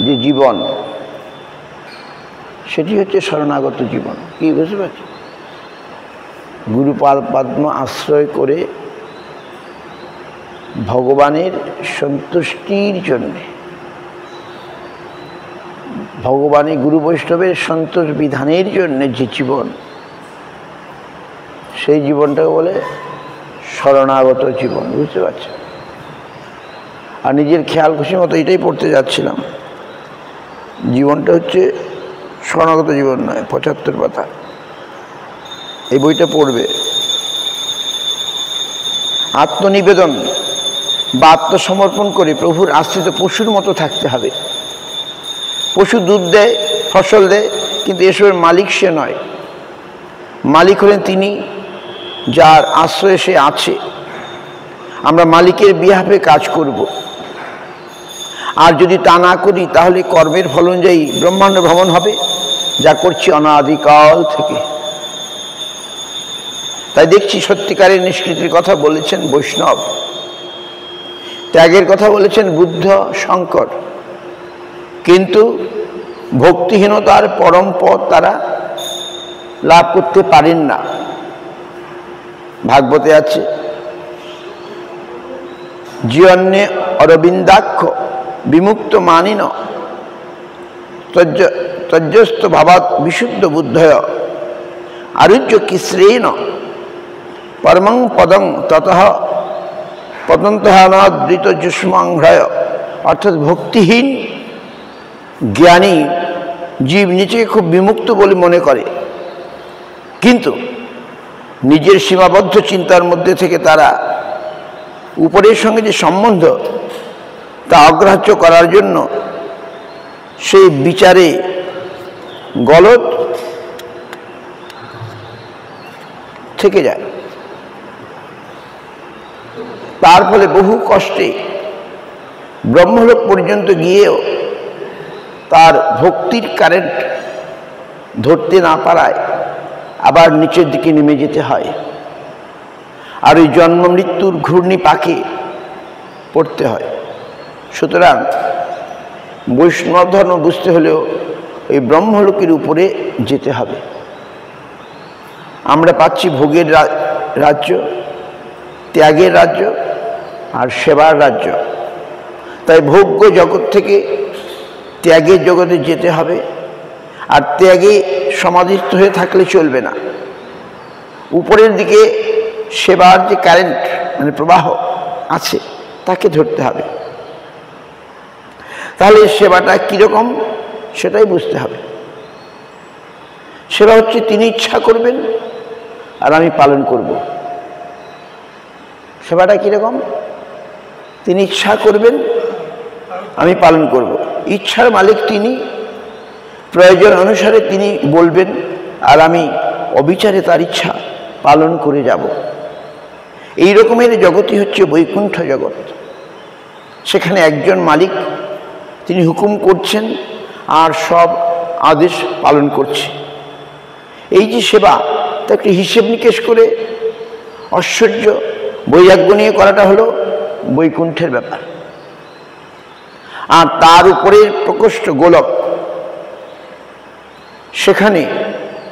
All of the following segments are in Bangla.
যে জীবন, সেটি হচ্ছে শরণাগত জীবন। কি বুঝতে পারছি? গুরুপাদ পদ্ম আশ্রয় করে ভগবানের সন্তুষ্টির জন্যে, ভগবানের গুরু বৈষ্ণবের সন্তোষ বিধানের জন্যে যে জীবন, সেই জীবনটাকে বলে শরণাগত জীবন। বুঝতে পারছি? আর নিজের খেয়াল খুশি মতো এটাই পড়তে যাচ্ছিলাম। জীবনটা হচ্ছে শরণাগত জীবন নয়। 75 পাতা এই বইটা পড়বে। আত্মনিবেদন বা আত্মসমর্পণ করে প্রভুর আশ্রিত পশুর মতো থাকতে হবে। পশু দুধ দেয়, ফসল দেয়, কিন্তু এসবের মালিক সে নয়। মালিক হলেন তিনি, যার আশ্রয়ে সে আছে। আমরা মালিকের বিহাফে কাজ করব। আর যদি তা না করি, তাহলে কর্মের ফল অনুযায়ী ব্রহ্মাণ্ড ভ্রমণ হবে, যা করছি অনাদিকাল থেকে। তাই দেখছি সত্যিকারের নিষ্কৃতির কথা বলেছেন বৈষ্ণব, ত্যাগের কথা বলেছেন বুদ্ধ, শঙ্কর, কিন্তু ভক্তিহীনতার পরম পদ তারা লাভ করতে পারেন না। ভাগবতে আছে, জীবন্যে অরবিন্দাক্ষ বিমুক্ত মানিন তজ্জস্ত ভাবাৎ বিশুদ্ধ বুদ্ধয় আরুহ্য কিশ্রেণ পরমং পদং ততঃ পতন্তঃ যুষ্মাংঘ্রয়। অর্থাৎ ভক্তিহীন জ্ঞানী জীব নিজেকে খুব বিমুক্ত বলে মনে করে, কিন্তু নিজের সীমাবদ্ধ চিন্তার মধ্যে থেকে তারা উপরের সঙ্গে যে সম্বন্ধ তা অগ্রাহ্য করার জন্য সেই বিচারে গলদ থেকে যায়। তার ফলে বহু কষ্টে ব্রহ্মলোক পর্যন্ত গিয়েও তার ভক্তির কারেন্ট ধরতে না পারায় আবার নিচের দিকে নেমে যেতে হয়, আর ওই জন্ম মৃত্যুর ঘূর্ণি পাকে পড়তে হয়। সুতরাং বৈষ্ণব ধর্ম বুঝতে হলেও এই ব্রহ্মলোকের উপরে যেতে হবে। আমরা পাচ্ছি ভোগের রাজ্য, ত্যাগের রাজ্য আর সেবার রাজ্য। তাই ভোগ্য জগৎ থেকে ত্যাগের জগতে যেতে হবে, আর ত্যাগে সমাধিস্থ হয়ে থাকলে চলবে না। উপরের দিকে সেবার যে কারেন্ট মানে প্রবাহ আছে তাকে ধরতে হবে। তাহলে সেবাটা কীরকম সেটাই বুঝতে হবে। সেবা হচ্ছে তিনি ইচ্ছা করবেন আর আমি পালন করব। সেবাটা কীরকম? তিনি ইচ্ছা করবেন, আমি পালন করব। ইচ্ছার মালিক তিনি, প্রয়োজন অনুসারে তিনি বলবেন, আর আমি অবিচারে তার ইচ্ছা পালন করে যাব। এই রকমের জগৎই হচ্ছে বৈকুণ্ঠ জগৎ। সেখানে একজন মালিক, তিনি হুকুম করছেন আর সব আদেশ পালন করছে। এই যে সেবা, তা একটি হিসেব নিকেশ করে ঐশ্বর্য বৈরাগ্য নিয়ে করাটা হলো বৈকুণ্ঠের ব্যাপার। আর তার উপরে প্রকোষ্ঠ গোলক, সেখানে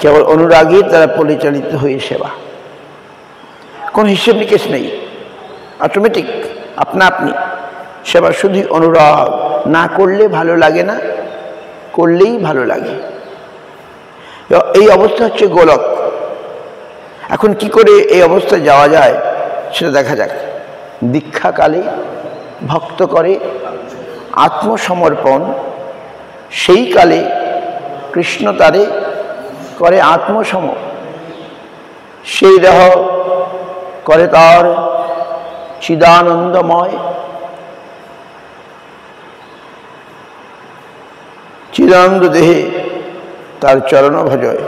কেবল অনুরাগীর দ্বারা পরিচালিত হয়ে সেবা, কোনো হিসেব নিকেশ নেই, অটোমেটিক আপনা আপনি সেবা। শুধু অনুরাগ, না করলে ভালো লাগে না, করলেই ভালো লাগে। এই অবস্থা হচ্ছে গোলক। এখন কি করে এই অবস্থায় যাওয়া যায় সেটা দেখা যাক। দীক্ষাকালে ভক্ত করে আত্মসমর্পণ, সেই কালে কৃষ্ণ তারে করে আত্মসম। সেই দেহ করে তার চিদানন্দময়। চিদানন্দ দেহে তার চরণ ভজয়,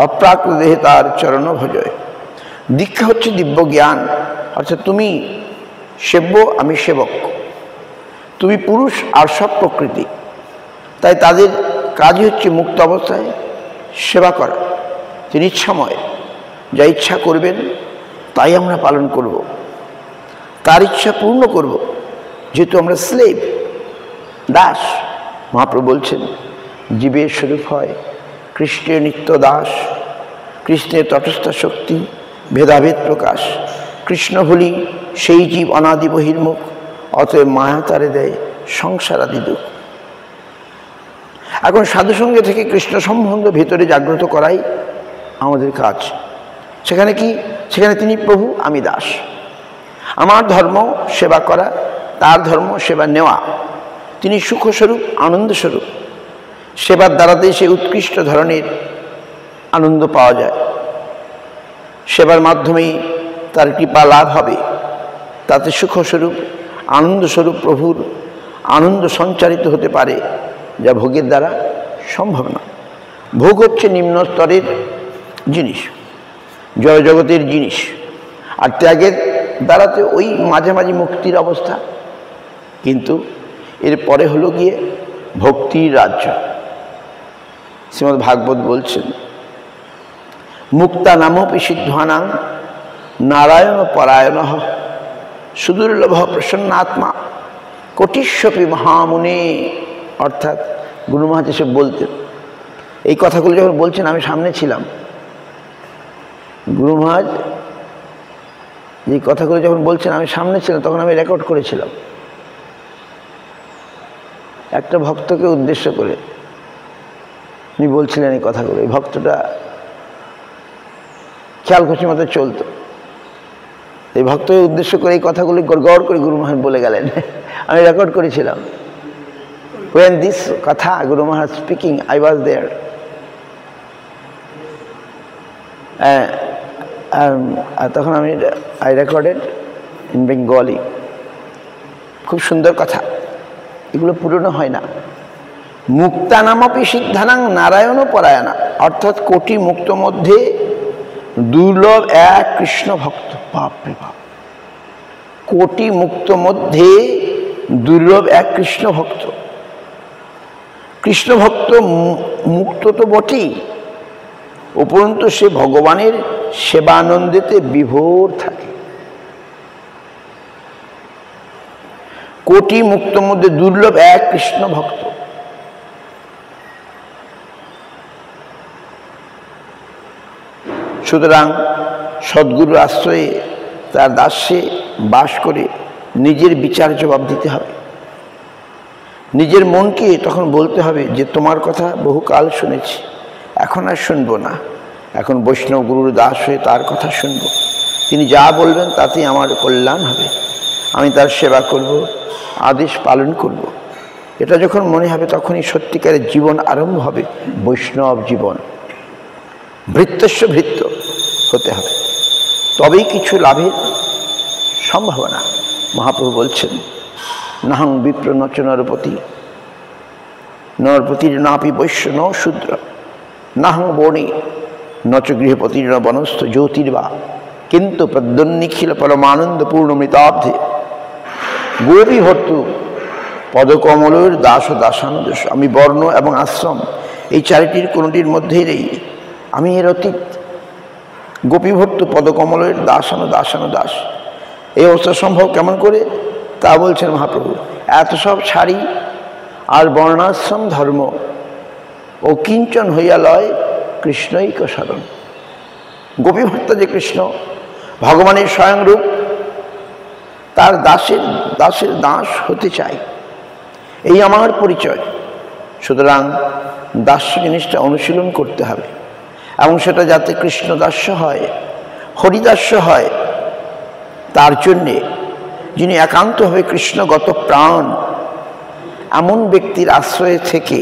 অপ্রাকৃত দেহে তার চরণ ভজয়। দীক্ষা হচ্ছে দিব্য জ্ঞান। অর্থাৎ তুমি সেব্য, আমি সেবক। তুমি পুরুষ আর সব প্রকৃতি। তাই তাদের কাজই হচ্ছে মুক্ত অবস্থায় সেবা করা। তিনি ইচ্ছাময়, যা ইচ্ছা করবেন তাই আমরা পালন করব, তার ইচ্ছা পূর্ণ করব। যেহেতু আমরা স্লেভ, দাস, মহাপ্রভু বলছেন জীবের স্বরূপ হয় কৃষ্ণের নিত্য দাস, কৃষ্ণের তটস্থ শক্তি, ভেদাভেদ প্রকাশ। কৃষ্ণ বলি সেই জীব অনাদি বহির্মুখ, অতএব মায়া তারে দেয় সংসার আদি দুঃখ। এখন সাধুসঙ্গে থেকে কৃষ্ণ সম্বন্ধ ভেতরে জাগ্রত করাই আমাদের কাজ। সেখানে কি? সেখানে তিনি প্রভু, আমি দাস। আমার ধর্ম সেবা করা, তার ধর্ম সেবা নেওয়া। তিনি সুখস্বরূপ, আনন্দস্বরূপ। সেবার দ্বারাতেই সে উৎকৃষ্ট ধরনের আনন্দ পাওয়া যায়। সেবার মাধ্যমেই তার কৃপা লাভ হবে। তাতে সুখস্বরূপ, আনন্দস্বরূপ প্রভুর আনন্দ সঞ্চারিত হতে পারে, যা ভোগের দ্বারা সম্ভব না। ভোগ হচ্ছে নিম্ন স্তরের জিনিস, জড়জগতের জিনিস, আর ত্যাগের দ্বারাতে ওই মাঝামাঝি মুক্তির অবস্থা। কিন্তু এর পরে হলো গিয়ে ভক্তির রাজ্য। শ্রীমদ্ ভাগবত বলছেন মুক্তা নামপি সিদ্ধানাং নারায়ণ পরায়ণ সুদুর্লভ প্রসন্নাত্মা কোটিস্বপি মহামুনে। অর্থাৎ গুরু মহারাজ এসব বলতেন। এই কথাগুলো যখন বলছেন আমি সামনে ছিলাম। গুরু মহারাজ এই কথাগুলো যখন বলছেন আমি সামনে ছিলাম, তখন আমি রেকর্ড করেছিলাম একটা ভক্তকে উদ্দেশ্য করে। উনি বলছিলেন এই কথাগুলো, এই ভক্তটা খেয়াল খুশি মতো চলতো। এই ভক্তকে উদ্দেশ্য করে এই কথাগুলি গড় করে গুরু মহারাজ বলে গেলেন। আমি রেকর্ড করেছিলাম। When this কথা Guru Maharaj speaking, I was there. তখন আমি I recorded in Bengali. খুব সুন্দর কথা, এগুলো পুরনো হয় না। মুক্তানামপি সিদ্ধানাং নারায়ণ পরায়ণা, অর্থাৎ কোটি মুক্ত মধ্যে দুর্লভ এক কৃষ্ণ ভক্ত। বাপরে বাপ, কোটি মুক্ত মধ্যে দুর্লভ এক কৃষ্ণ ভক্ত। কৃষ্ণ ভক্ত মুক্ত তো বটেই, উপরন্তু সে ভগবানের সেবানন্দেতে বিভোর থাকে। কোটি মুক্ত মধ্যে দুর্লভ এক কৃষ্ণ ভক্ত। সুতরাং সদ্গুরুর আশ্রয়ে তার দাস্যে বাস করে নিজের বিচার জবাব দিতে হবে। নিজের মনকে তখন বলতে হবে যে তোমার কথা বহুকাল শুনেছি, এখন আর শুনবো না। এখন বৈষ্ণব গুরুর দাস হয়ে তার কথা শুনব। তিনি যা বলবেন তাতেই আমার কল্যাণ হবে। আমি তার সেবা করব, আদেশ পালন করব। এটা যখন মনে হবে তখনই সত্যিকারের জীবন আরম্ভ হবে, বৈষ্ণব জীবন। ভৃত্যস্য ভৃত্য হতে হবে, তবেই কিছু লাভের সম্ভাবনা। মহাপ্রভু বলছেন নাহং বিপ্র নচ নরপতি, নরপতির নাপি বৈশ্য ন শূদ্র, নাহং বণে নচ গৃহপতির ন বনস্থ জ্যোতির্বা, কিন্তু প্রদ্যন্নিখিল পরমানন্দ পূর্ণ মৃতাব্ধে গোপী ভর্তু পদকমলের দাস ও দাসানুদাস। আমি বর্ণ এবং আশ্রম এই চারিটির কোনোটির মধ্যেই নেই, আমি এর অতীত। গোপীভর্তু পদকমলের দাসানুদাস, এই অবস্থা সম্ভব কেমন করে তা বলছেন মহাপ্রভু। এত সব ছাড়ি আর বর্ণাশ্রম ধর্ম ও কিঞ্চন হইয়া লয় কৃষ্ণৈক শরণ। গোপীভর্তা যে কৃষ্ণ ভগবানের স্বয়ংরূপ, তার দাসের দাস হতে চাই, এই আমার পরিচয়। সুতরাং দাস্য জিনিসটা অনুশীলন করতে হবে, এবং সেটা যাতে কৃষ্ণদাস্য হয়, হরিদাস্য হয়। তার জন্যে যিনি একান্তভাবে কৃষ্ণগত প্রাণ, এমন ব্যক্তির আশ্রয়ে থেকে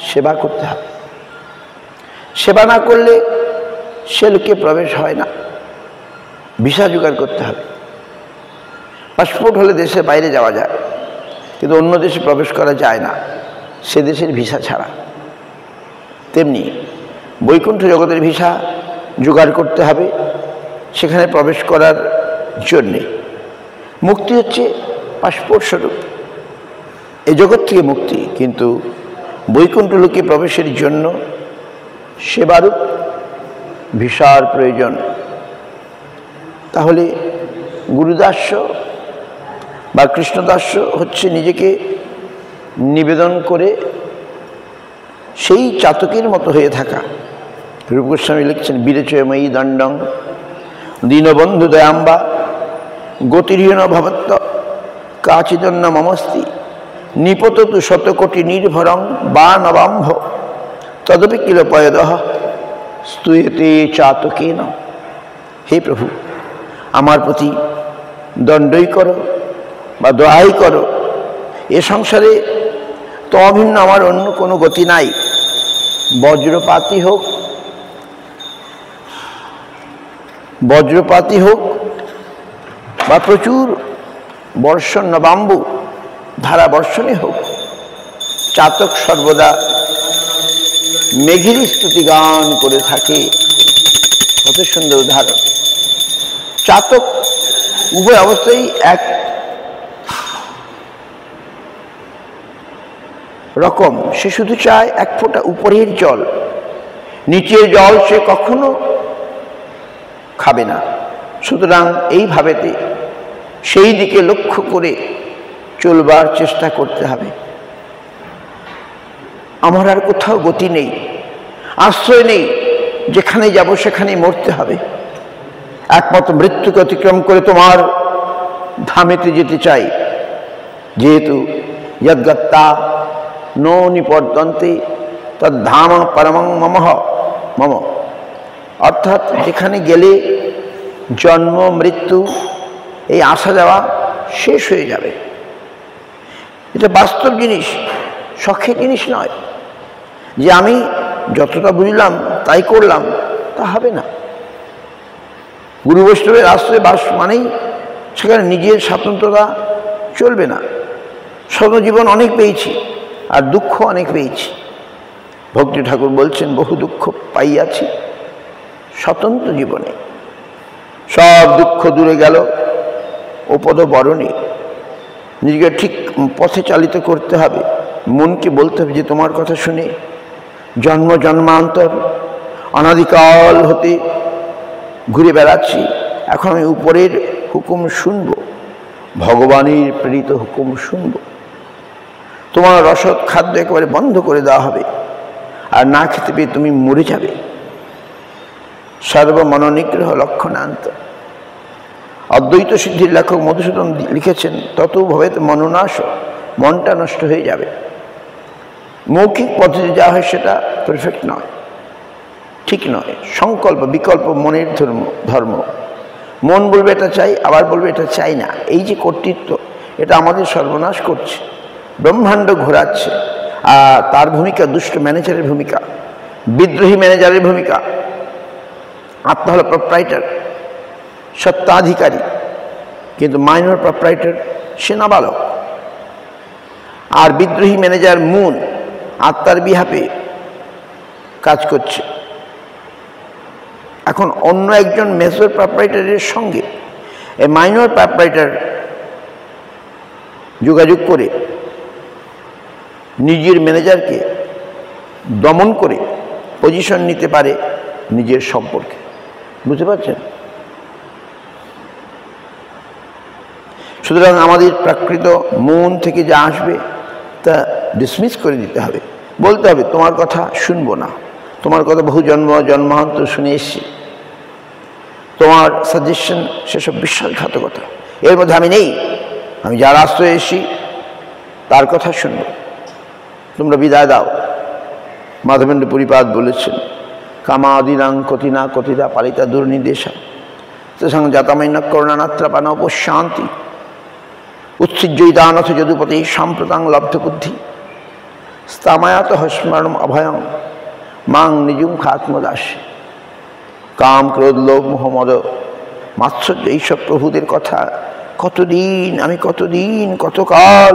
সেবা করতে হবে। সেবা না করলে সে লোকে প্রবেশ হয় না। ভিসা জোগাড় করতে হবে। পাসপোর্ট হলে দেশের বাইরে যাওয়া যায়, কিন্তু অন্য দেশে প্রবেশ করা যায় না সে দেশের ভিসা ছাড়া। তেমনি বৈকুণ্ঠ জগতের ভিসা জোগাড় করতে হবে সেখানে প্রবেশ করার জন্যে। মুক্তি হচ্ছে পাসপোর্ট স্বরূপ, এই জগৎ থেকে মুক্তি, কিন্তু বৈকুণ্ঠ লোকে প্রবেশের জন্য সেবারূপ ভিসার প্রয়োজন। তাহলে গুরুদাস্য বা কৃষ্ণদাস্য হচ্ছে নিজেকে নিবেদন করে সেই চাতকের মতো হয়ে থাকা। রূপ গোস্বামী লিখছেন, বিরেচয়ময়ী দণ্ডং দীনবন্ধু দয়াম্বা গতিহীন ভবত্ব কাচিদন্য মমস্তি নিপততু শতকোটি নির্ভরং বা নবাম্ভ তদপি কিল পয়দহ স্তুয়তে চাতকেন। হে প্রভু, আমার প্রতি দণ্ডই করো বা দয়াই করো, এ সংসারে তো অভিন্ন আমার অন্য কোনো গতি নাই। বজ্রপাতই হোক বা প্রচুর বর্ষণ নবাম্বু ধারা বর্ষণই হোক, চাতক সর্বদা মেঘের স্তুতি গান করে থাকে। কত সুন্দর উদাহরণ। চাতক উভয় অবস্থায় এক রকম, সে শুধু চায় এক ফোঁটা উপরের জল, নিচের জল সে কখনো খাবে না। সুতরাং এইভাবেতে সেই দিকে লক্ষ্য করে চলবার চেষ্টা করতে হবে। আমার আর কোথাও গতি নেই, আশ্রয় নেই, যেখানে যাব সেখানে মরতে হবে। একমাত্র মৃত্যুকে অতিক্রম করে তোমার ধামেতে যেতে চাই। যেহেতু যদ্গত্তা নো নিপর্যন্তে তদ্ধাম পরমং মম, অর্থাৎ যেখানে গেলে জন্ম মৃত্যু এই আসা যাওয়া শেষ হয়ে যাবে। এটা বাস্তব জিনিস, শখের জিনিস নয়। যে আমি যতটা বুঝলাম তাই করলাম, তা হবে না। গুরু বৈষ্ণবের আশ্রয়ে বাস মানেই সেখানে নিজের স্বাতন্ত্রতা চলবে না। স্বর্ণজীবন অনেক পেয়েছি আর দুঃখ অনেক পেয়েছি। ভক্তি ঠাকুর বলছেন, বহু দুঃখ পাইয়াছি স্বতন্ত্র জীবনে, সব দুঃখ দূরে গেল ও পদ বরণে। নিজেকে ঠিক পথে চালিত করতে হবে। মনকে বলতে হবে যে তোমার কথা শুনে জন্ম জন্মান্তর অনাদিকাল হতে ঘুরে বেড়াচ্ছি, এখন আমি উপরের হুকুম শুনব, ভগবানের প্রেরিত হুকুম শুনব। তোমার রসদ খাদ্য একেবারে বন্ধ করে দেওয়া হবে, আর না খেতে পেয়ে তুমি মরে যাবে। সর্বমনোনিগ্রহ লক্ষণান্ত। অদ্বৈত সিদ্ধির লেখক মধুসূদন লিখেছেন, তত ভবেত মনোনাশ, মনটা নষ্ট হয়ে যাবে। মৌখিক পদ্ধতি যা হয় সেটা পারফেক্ট নয়, ঠিক নয়। সংকল্প বিকল্প মনের ধর্ম। মন বলবে এটা চাই, আবার বলবে এটা চাই না। এই যে কর্তৃত্ব, এটা আমাদের সর্বনাশ করছে, ব্রহ্মাণ্ড ঘোরাচ্ছে। আর তার ভূমিকা দুষ্ট ম্যানেজারের ভূমিকা, বিদ্রোহী ম্যানেজারের ভূমিকা। আত্মা হল প্রপ্রাইটার, সত্ত্বাধিকারী, কিন্তু মাইনর প্রপ্রাইটার সে নাবালক। আর বিদ্রোহী ম্যানেজার মুন আত্মার বিহাপে কাজ করছে। এখন অন্য একজন মেজর প্রপ্রাইটারের সঙ্গে এই মাইনর প্রপ্রাইটার যোগাযোগ করে নিজের ম্যানেজারকে দমন করে পজিশন নিতে পারে নিজের সম্পর্কে। বুঝতে পারছেন? সুতরাং আমাদের প্রাকৃত মন থেকে যা আসবে তা ডিসমিস করে দিতে হবে। বলতে হবে তোমার কথা শুনবো না, তোমার কথা বহু জন্মান্তর শুনে এসছি, তোমার সাজেশন সেসব বিশ্বাসঘাতকতা, এর মধ্যে আমি নেই। আমি যার আশ্রয়ে এসেছি তার কথা শুনবো, তোমরা বিদায় দাও। মাধবেন্দ্র পুরীপাদ বলেছেন, কামাদিনাং কতিনা কতিদা পালিতা দুর্নির্দেশা তেসাং জাতামাইন্য করুণানাত্রাপান উপশান্তি উচ্ছিজ্জয়িতানথ যদুপতি সাম্প্রতাং লব্ধ বুদ্ধি স্তামায়াত স্মরণম অভয়ং মাং নিজুম খাত্মদাস। কাম ক্রোধ লোভ মোহ মদ মাৎসর্য এইসব প্রভুদের কথা কতদিন আমি কতকাল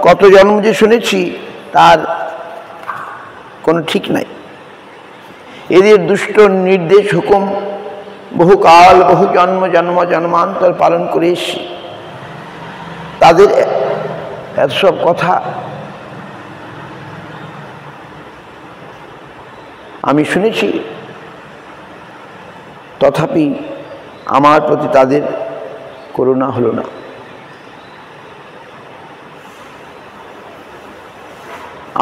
কত জন্ম যে শুনেছি তার কোনো ঠিক নাই। এদের দুষ্ট নির্দেশ হুকুম বহুকাল বহু জন্মান্তর পালন করে এসেছি। তাদের এসব কথা আমি শুনেছি, তথাপি আমার প্রতি তাদের করুণা হলো না।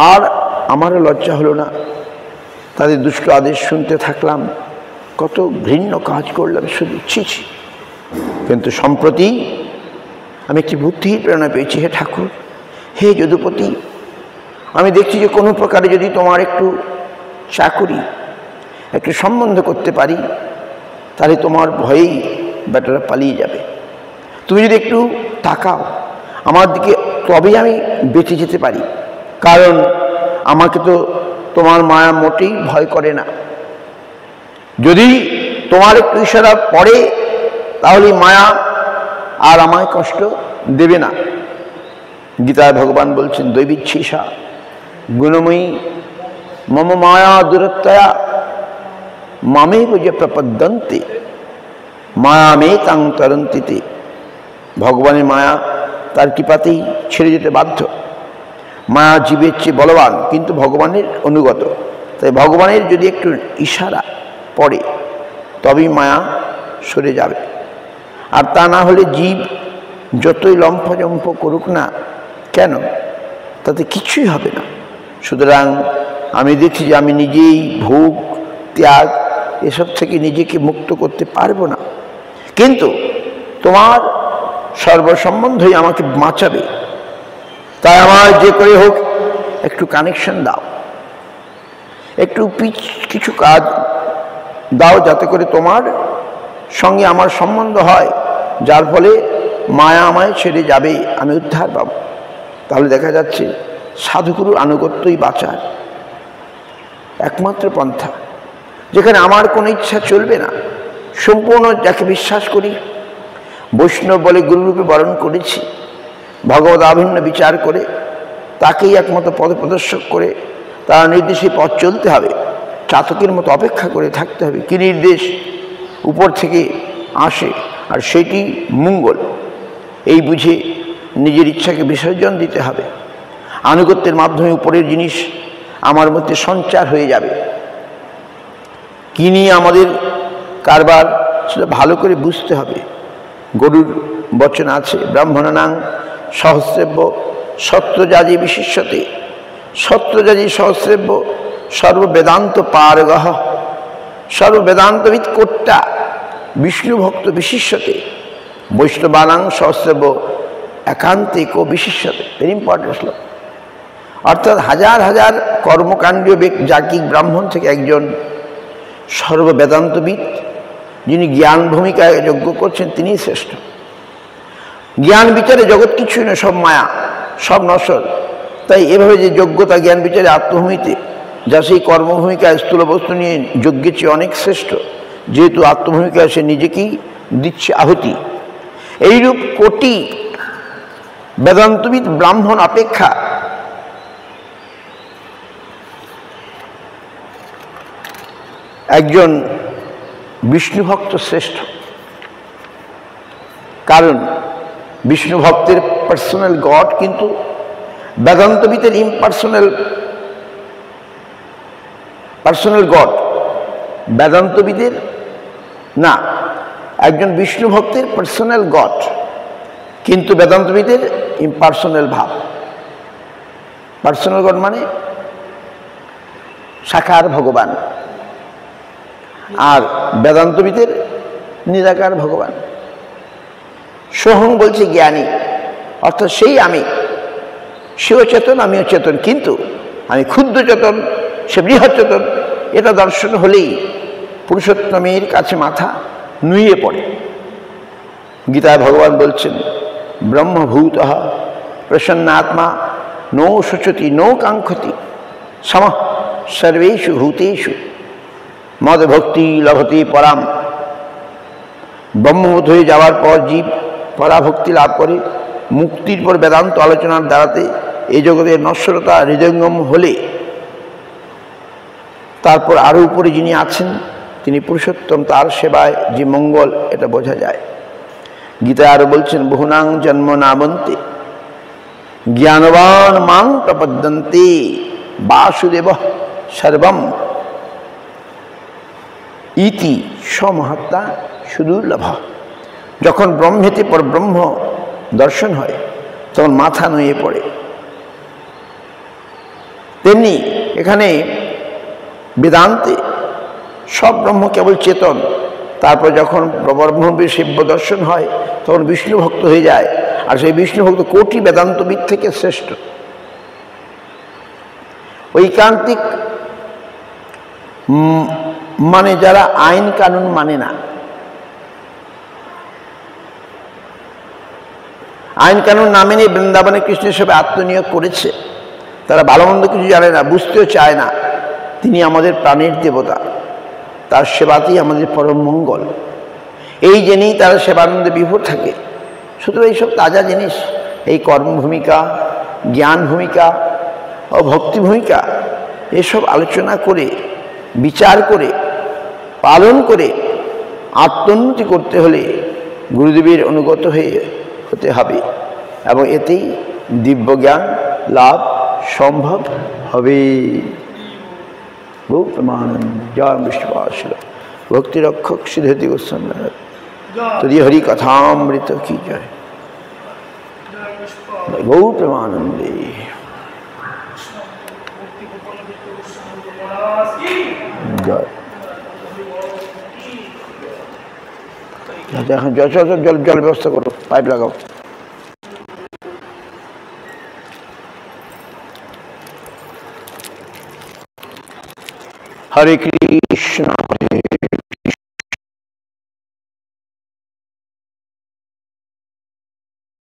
আর আমারও লজ্জা হলো না, তাদের দুষ্ট আদেশ শুনতে থাকলাম, কত ঘৃণ্য কাজ করলাম শুধু, ছি। কিন্তু সম্প্রতি আমি একটি বুদ্ধির প্রেরণা পেয়েছি। হে ঠাকুর, হে যদুপতি, আমি দেখছি যে কোনো প্রকারে যদি তোমার একটু চাকুরি, একটু সম্বন্ধ করতে পারি, তাহলে তোমার ভয়েই বেটারা পালিয়ে যাবে। তুমি যদি একটু তাকাও আমার দিকে, তবেই আমি বেঁচে যেতে পারি, কারণ আমাকে তো তোমার মায়া মোটেই ভয় করে না। যদি তোমার একটু ইশারা পড়ে, তাহলে মায়া আর আমায় কষ্ট দেবে না। গীতায় ভগবান বলছেন, দৈবিচ্ছিষা গুণময়ী মম মায়া দূরত্বয়া মামেব যে প্রপদ্যন্তে মায়া মে তাং তরন্তিতে। ভগবানের মায়া তার কৃপাতেই ছেড়ে যেতে বাধ্য। মায়া জীবের চেয়ে বলবান, কিন্তু ভগবানের অনুগত। তাই ভগবানের যদি একটু ইশারা পড়ে, তবেই মায়া সরে যাবে। আর তা না হলে জীব যতই লম্ফজম্ফ করুক না কেন, তাতে কিছুই হবে না। সুতরাং আমি দেখছি যে আমি নিজেই ভোগ ত্যাগ এসব থেকে নিজেকে মুক্ত করতে পারবো না, কিন্তু তোমার সর্বসম্বন্ধই আমাকে বাঁচাবে। তাই আমার যে করে হোক একটু কানেকশন দাও, একটু কিছু কাজ দাও, যাতে করে তোমার সঙ্গে আমার সম্বন্ধ হয়, যার ফলে মায়া আমায় ছেড়ে যাবে, আমি উদ্ধার পাব। তাহলে দেখা যাচ্ছে সাধুগুরুর আনুগত্যই বাঁচার একমাত্র পন্থা, যেখানে আমার কোনো ইচ্ছা চলবে না। সম্পূর্ণ যাকে বিশ্বাস করি, বৈষ্ণব বলে গুরুরূপে বরণ করেছি, ভগবত আভিন্ন বিচার করে তাকেই একমাত্র পদপ্রদর্শক করে তার নির্দেশে পথ চলতে হবে। চাতকের মতো অপেক্ষা করে থাকতে হবে কি নির্দেশ উপর থেকে আসে, আর সেটি মঙ্গল, এই বুঝে নিজের ইচ্ছাকে বিসর্জন দিতে হবে। আনুগত্যের মাধ্যমে উপরের জিনিস আমার মধ্যে সঞ্চার হয়ে যাবে। কি নিয়ে আমাদের কারবার সেটা ভালো করে বুঝতে হবে। গরুর বচন আছে, ব্রাহ্মণানাং সহস্রেব্য সত্যযাজী বিশিষ্যতে। সত্যযাজী সহস্রেব্য সর্ববেদান্ত পারগহ। সর্ববেদান্তবিদ কোট্টা বিষ্ণু ভক্ত বিশিষ্যতে। বৈষ্ণবানাং সহস্রেব্য একান্তে কো বিশিষ্যতে। ভেরি ইম্পর্টেন্ট শ্লোক। অর্থাৎ হাজার হাজার কর্মকাণ্ডীয় জাগিক ব্রাহ্মণ থেকে একজন সর্ববেদান্তবিদ, যিনি জ্ঞান ভূমিকায় যজ্ঞ করছেন, তিনিই শ্রেষ্ঠ। জ্ঞান বিচারে জগৎ কিছুই না, সব মায়া, সব নশ্বর। তাই এভাবে যে যোগ্যতা জ্ঞান বিচারে আত্মভূমিতে, যা সেই কর্মভূমিকায় স্থূল বস্তু নিয়ে যজ্ঞের চেয়ে অনেক শ্রেষ্ঠ, যেহেতু আত্মভূমিকায় সে নিজেকেই দিচ্ছে আহুতি। এইরূপ কোটি বেদান্তবিদ ব্রাহ্মণ অপেক্ষা একজন বিষ্ণু ভক্ত শ্রেষ্ঠ। কারণ বিষ্ণু ভক্তের পার্সোনাল গড, কিন্তু বেদান্তবিদের পার্সোনাল গড। বেদান্তবিদের না, একজন বিষ্ণু ভক্তের পার্সোনাল গড, কিন্তু বেদান্তবিদের ইম্পার্সোনাল ভাব। পার্সোনাল গড মানে সাকার ভগবান, আর বেদান্তবিদের নিরাকার ভগবান। সোহং বলছে জ্ঞানী, অর্থাৎ সেই আমি, সেও চেতন, আমিও চেতন, কিন্তু আমি ক্ষুদ্র চেতন, সে বৃহৎ চেতন। এটা দর্শন হলেই পুরুষোত্তমের কাছে মাথা নুয়ে পড়ে। গীতায় ভগবান বলছেন, ব্রহ্মভূত প্রসন্নাত্মা নো শোচতি নো কাঙ্ক্ষতি সম সর্বেষু ভূতেষু মদ ভক্তি লভতে পরাম। ব্রহ্মভূত হয়ে যাওয়ার পর জীব পরাভক্তি লাভ করে। মুক্তির পর বেদান্ত আলোচনার দ্বারাতে এই জগতের নশ্বরতা হৃদয়ঙ্গম হলে তারপর আরও উপরে যিনি আছেন তিনি পুরুষোত্তম, তার সেবায় যে মঙ্গল, এটা বোঝা যায়। গীতায় আরও বলছেন, বহুনাং জন্ম নামন্তে জ্ঞানবান মাং প্রপদ্যন্তে বাসুদেব সর্বম ইতি সমহাত্মা সুদুর্লভ। যখন ব্রহ্মেতে পর ব্রহ্ম দর্শন হয়, তখন মাথা নুয়ে পড়ে। তেমনি এখানে বেদান্তে সব ব্রহ্ম কেবল চেতন। তারপর যখন ব্রহ্মবিদ সেব্য দর্শন হয় তখন বিষ্ণু ভক্ত হয়ে যায়, আর সেই বিষ্ণু ভক্ত কোটি বেদান্তবিদ থেকে শ্রেষ্ঠ। ঐকান্তিক মানে যারা আইন কানুন মানে না, আইন কানুন না মেনে বৃন্দাবনে কৃষ্ণের সবে আত্মনিয়োগ করেছে, তারা ভালো মন্দ কিছু জানে না, বুঝতেও চায় না। তিনি আমাদের প্রাণের দেবতা, তার সেবাতেই আমাদের পরম মঙ্গল, এই জেনেই তারা সেবানন্দে বিভোর থাকে। সুতরাং এইসব তাজা জিনিস, এই কর্মভূমিকা, জ্ঞান ভূমিকা ও ভক্তি ভূমিকা, এসব আলোচনা করে, বিচার করে, পালন করে আত্মোন্নতি করতে হলে গুরুদেবের অনুগত হতে হবে, এবং এতেই দিব্যজ্ঞান লাভ সম্ভব হবে। বহু প্রমানন্দ। জয় বিষ্ণুপাদ ভক্তিরক্ষক সিদ্ধি গোস্বামী তদি হরি কথামৃত কি জয়। বহু প্রেমানন্দে। জয়। এখন জল ব্যবস্থা করো, পাইপ লাগাও। হরে কৃষ্ণ